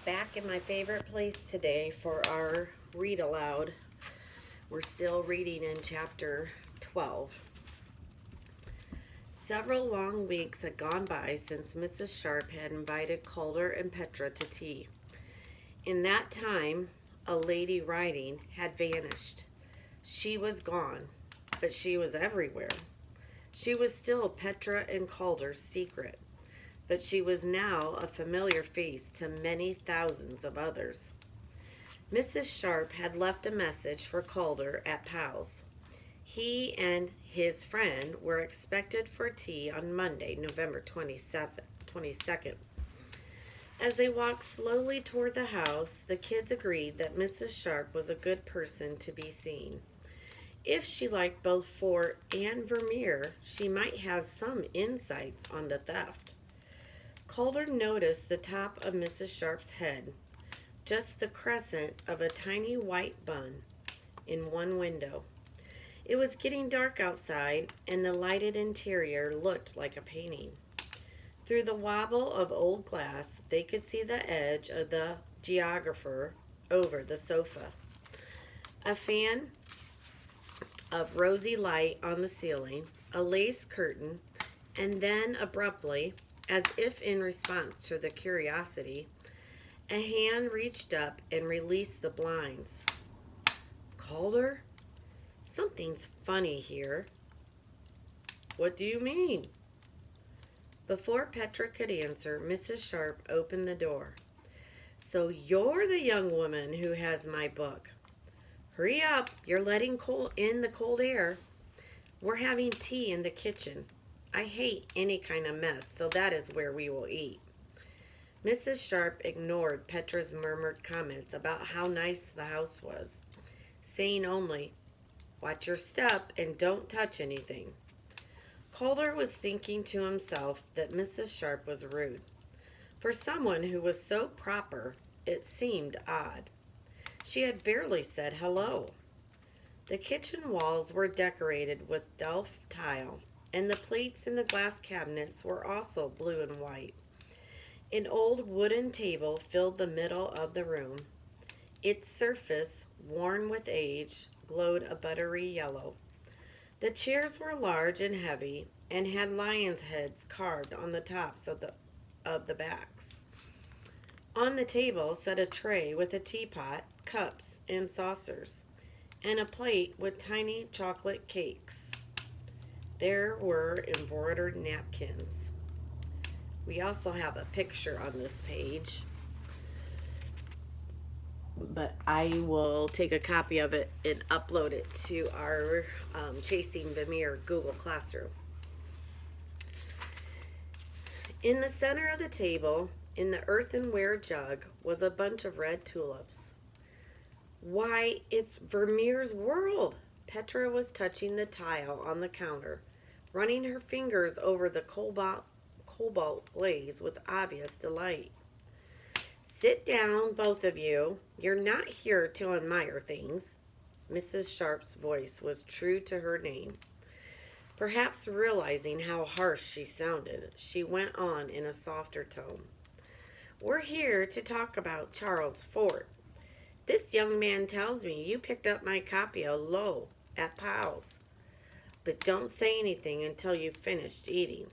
Back in my favorite place today for our read aloud. We're still reading in chapter 12. Several long weeks had gone by since Mrs. Sharp had invited Calder and Petra to tea. In that time, a lady writing had vanished. She was gone, but she was everywhere. She was still Petra and Calder's secret, but she was now a familiar face to many thousands of others. Mrs. Sharp had left a message for Calder at Powell's. He and his friend were expected for tea on Monday, November 22nd. As they walked slowly toward the house, the kids agreed that Mrs. Sharp was a good person to be seen. If she liked both Fort and Vermeer, she might have some insights on the theft. Calder noticed the top of Mrs. Sharp's head, just the crescent of a tiny white bun in one window. It was getting dark outside, and the lighted interior looked like a painting. Through the wobble of old glass, they could see the edge of the geographer over the sofa. A fan of rosy light on the ceiling, a lace curtain, and then abruptly, as if in response to the curiosity, a hand reached up and released the blinds. Calder? Something's funny here. What do you mean? Before Petra could answer, Mrs. Sharp opened the door. So you're the young woman who has my book. Hurry up, you're letting in the cold air. We're having tea in the kitchen. I hate any kind of mess, so that is where we will eat. Mrs. Sharp ignored Petra's murmured comments about how nice the house was, saying only, "Watch your step and don't touch anything." Calder was thinking to himself that Mrs. Sharp was rude. For someone who was so proper, it seemed odd. She had barely said hello. The kitchen walls were decorated with Delft tile, and the plates in the glass cabinets were also blue and white. An old wooden table filled the middle of the room. Its surface, worn with age, glowed a buttery yellow. The chairs were large and heavy and had lions' heads carved on the tops of the backs. On the table sat a tray with a teapot, cups, and saucers, and a plate with tiny chocolate cakes. There were embroidered napkins. We also have a picture on this page, but I will take a copy of it and upload it to our Chasing Vermeer Google Classroom. In the center of the table, in the earthenware jug, was a bunch of red tulips. Why, it's Vermeer's world! Petra was touching the tile on the counter, running her fingers over the cobalt glaze with obvious delight. Sit down, both of you. You're not here to admire things. Mrs. Sharp's voice was true to her name. Perhaps realizing how harsh she sounded, she went on in a softer tone. We're here to talk about Charles Fort. This young man tells me you picked up my copy of Low at Powell's. But don't say anything until you've finished eating.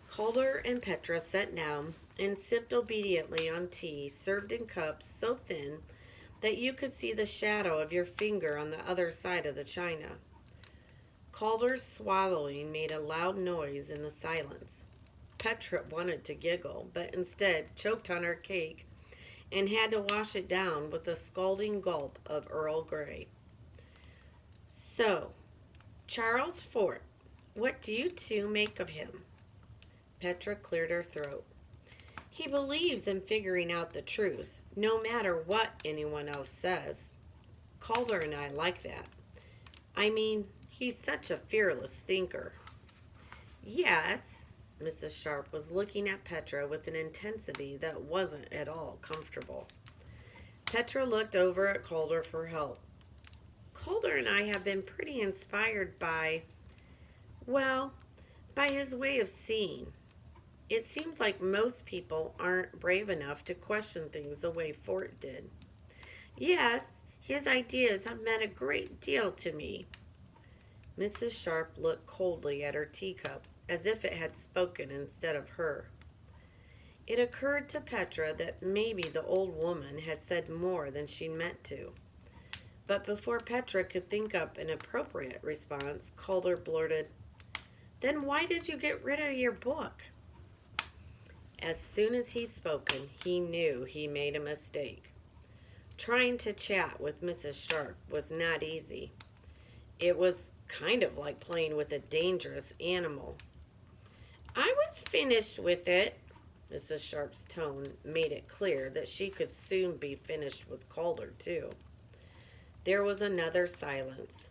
Calder and Petra sat down and sipped obediently on tea served in cups so thin that you could see the shadow of your finger on the other side of the china. Calder's swallowing made a loud noise in the silence. Petra wanted to giggle, but instead choked on her cake and had to wash it down with a scalding gulp of Earl Grey. So, Charles Fort, what do you two make of him? Petra cleared her throat. He believes in figuring out the truth, no matter what anyone else says. Calder and I like that. I mean, he's such a fearless thinker. Yes, Mrs. Sharp was looking at Petra with an intensity that wasn't at all comfortable. Petra looked over at Calder for help. Calder and I have been pretty inspired by his way of seeing. It seems like most people aren't brave enough to question things the way Fort did. Yes, his ideas have meant a great deal to me. Mrs. Sharp looked coldly at her teacup, as if it had spoken instead of her. It occurred to Petra that maybe the old woman had said more than she meant to. But before Petra could think up an appropriate response, Calder blurted, "Then why did you get rid of your book?" As soon as he'd spoken, he knew he made a mistake. Trying to chat with Mrs. Sharp was not easy. It was kind of like playing with a dangerous animal. "I was finished with it." Mrs. Sharp's tone made it clear that she could soon be finished with Calder, too. There was another silence.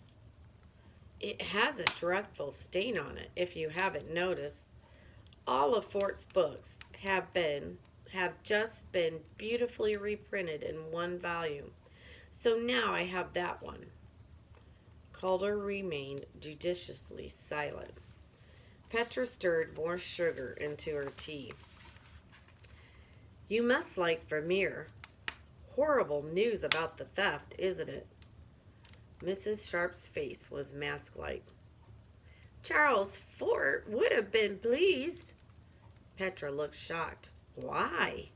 "It has a dreadful stain on it, if you haven't noticed. All of Fort's books have just been beautifully reprinted in one volume. So now I have that one." Calder remained judiciously silent. Petra stirred more sugar into her tea. "You must like Vermeer. Horrible news about the theft, isn't it?" Mrs. Sharp's face was mask-like. "Charles Fort would have been pleased." Petra looked shocked. "Why?"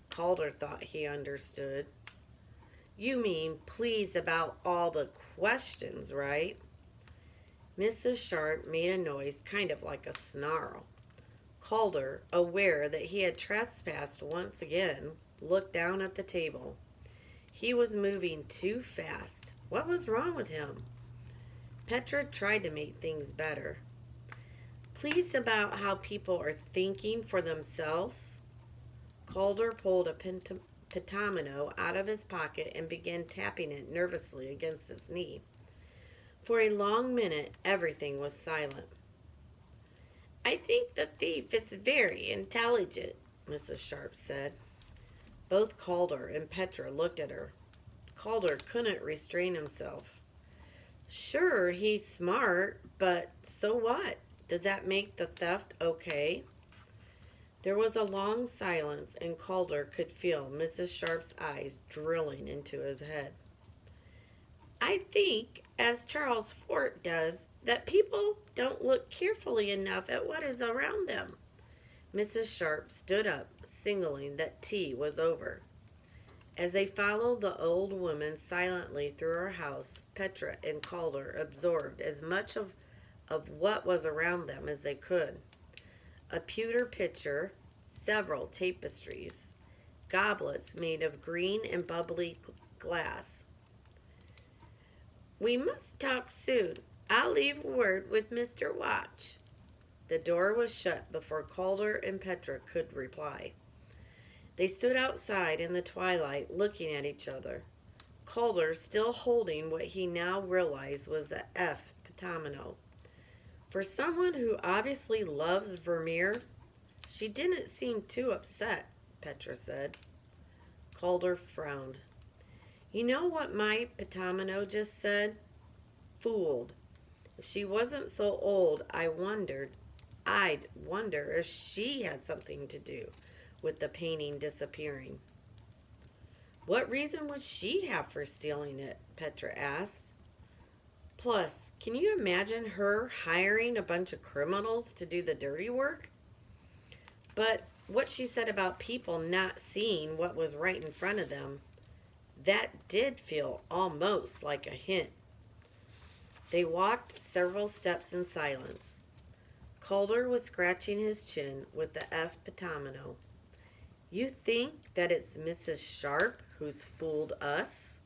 Calder thought he understood. "You mean pleased about all the questions, right?" Mrs. Sharp made a noise kind of like a snarl. Calder, aware that he had trespassed once again, looked down at the table. He was moving too fast. What was wrong with him? Petra tried to make things better. "Pleased about how people are thinking for themselves?" Calder pulled a pentamino out of his pocket and began tapping it nervously against his knee. For a long minute, everything was silent. "I think the thief is very intelligent," Mrs. Sharp said. Both Calder and Petra looked at her. Calder couldn't restrain himself. "Sure, he's smart, but so what? Does that make the theft okay?" There was a long silence, and Calder could feel Mrs. Sharp's eyes drilling into his head. "I think, as Charles Fort does, that people don't look carefully enough at what is around them." Mrs. Sharp stood up, signaling that tea was over. As they followed the old woman silently through her house, Petra and Calder absorbed as much of what was around them as they could. A pewter pitcher, several tapestries, goblets made of green and bubbly glass. "We must talk soon. I'll leave word with Mr. Watch." The door was shut before Calder and Petra could reply. They stood outside in the twilight looking at each other. Calder still holding what he now realized was the F pentamino. For someone who obviously loves Vermeer, she didn't seem too upset, Petra said. Calder frowned. "You know what my pentamino just said? Fooled. If she wasn't so old, I'd wonder if she had something to do with the painting disappearing." "What reason would she have for stealing it?" Petra asked. "Plus, can you imagine her hiring a bunch of criminals to do the dirty work?" But what she said about people not seeing what was right in front of them, that did feel almost like a hint. They walked several steps in silence. Calder was scratching his chin with the F pentamino. "You think that it's Mrs. Sharp who's fooled us?"